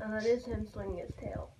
No, that is him swinging his tail.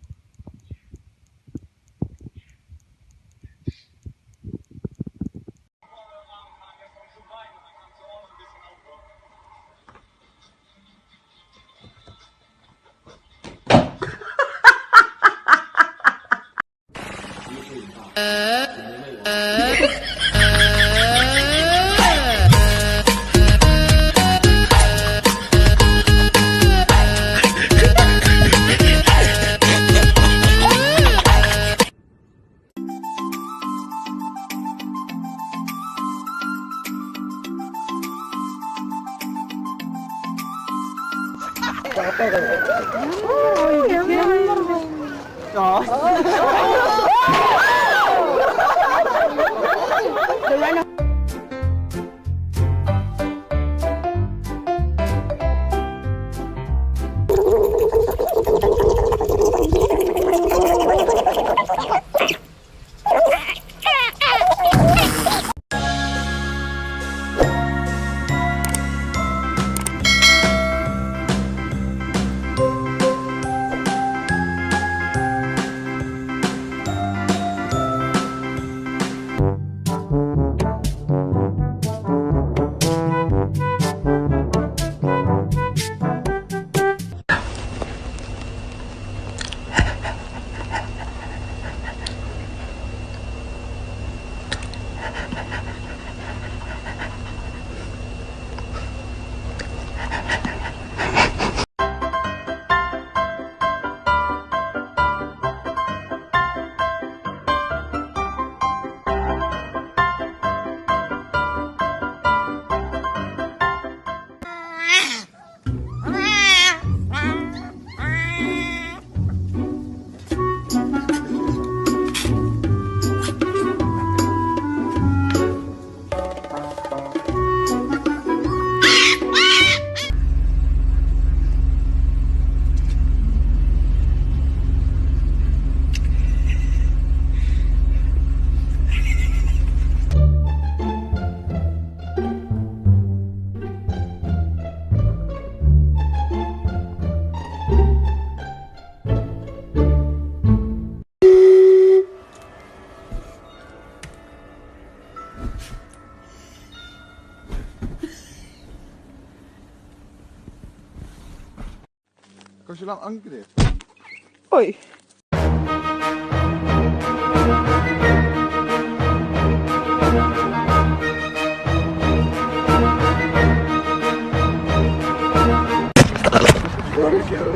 Ikaw silang angkrit. Uy!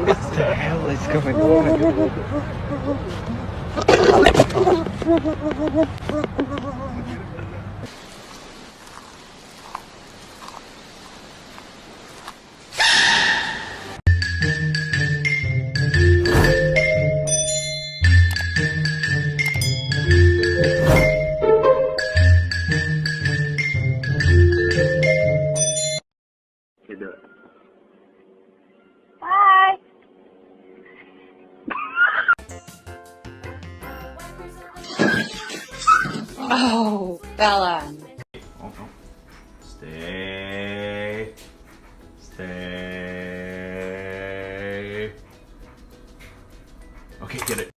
What the hell is going on? Bye! Oh, Bella. Stay. Stay. Okay, get it.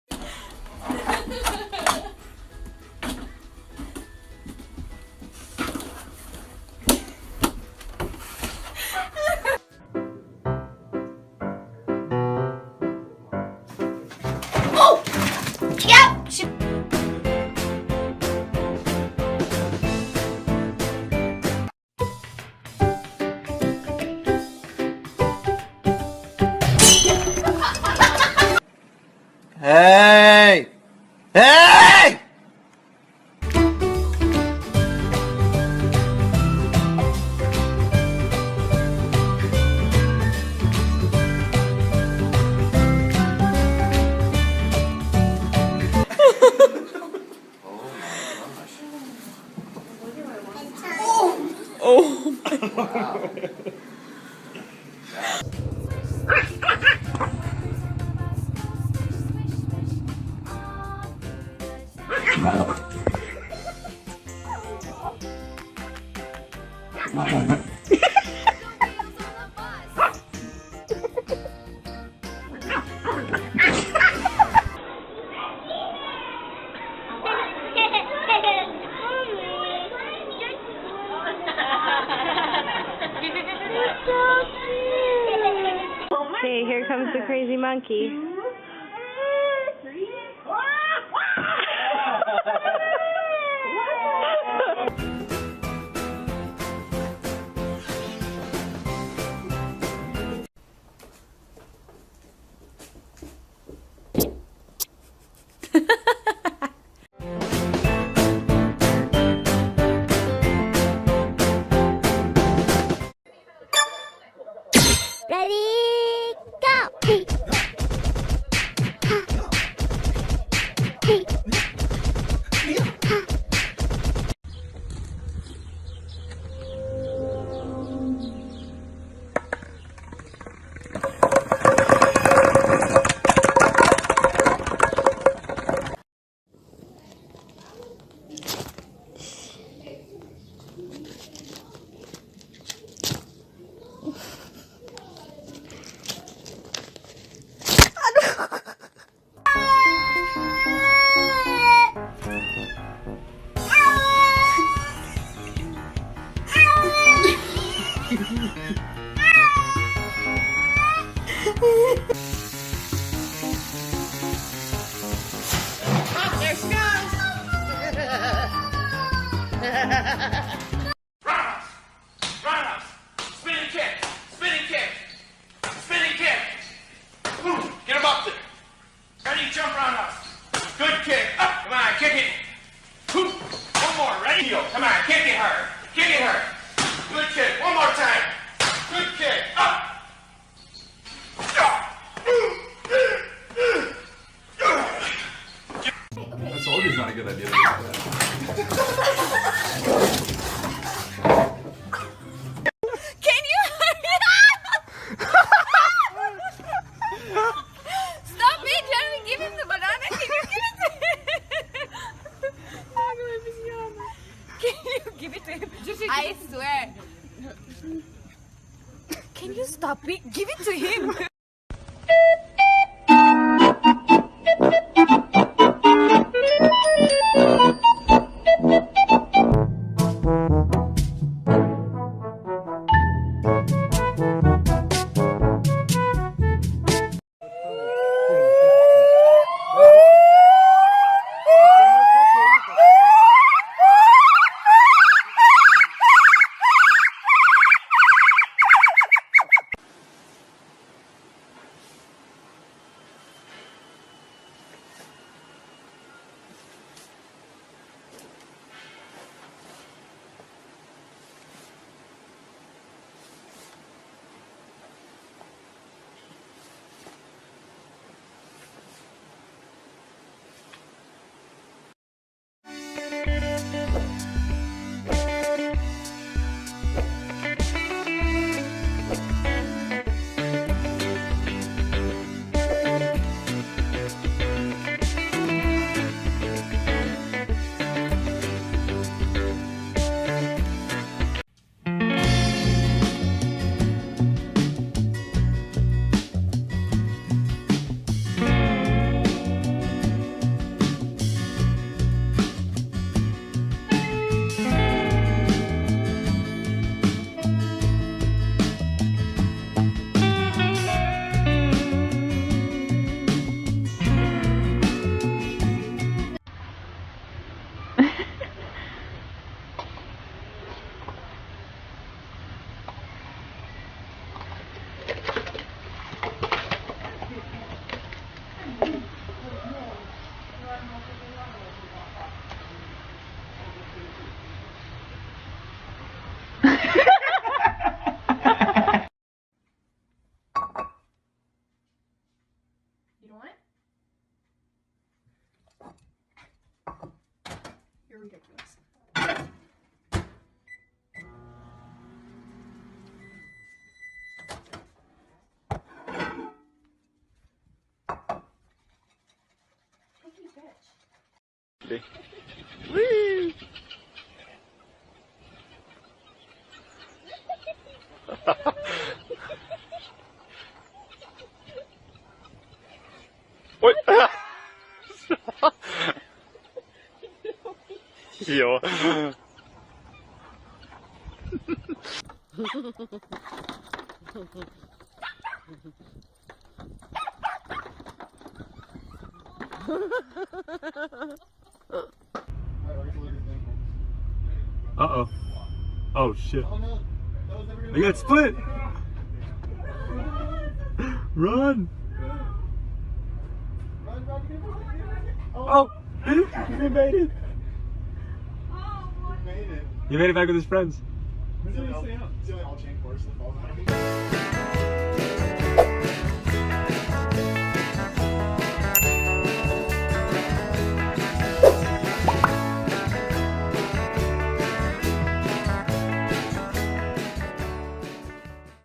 Hey! Hey! Oh my God. Okay, here comes the crazy monkey. Ready, go! Roundhouse. Spinning kick. Spinning kick. Spinning kick. Ooh, get him up there. Ready, jump roundhouse. Good kick. Up. Come on, kick it. Ooh, one more. Ready? Come on, kick it hard. Kick it hard. Good kick. One more time. Good kick. Up. I told you it's not a good idea to do that. Can you hurry up? Stop me trying to give him the banana. Can you give it to him? Can you give it to him? I swear. Can you stop it? Give it to him. You don't want it? You're ridiculous. Picky bitch. Whee! Oi! Jo. Uh-oh. Oh, shit. They got split! Run! Oh! He made it! He made it back with his friends. It's the only all chain course in the fall.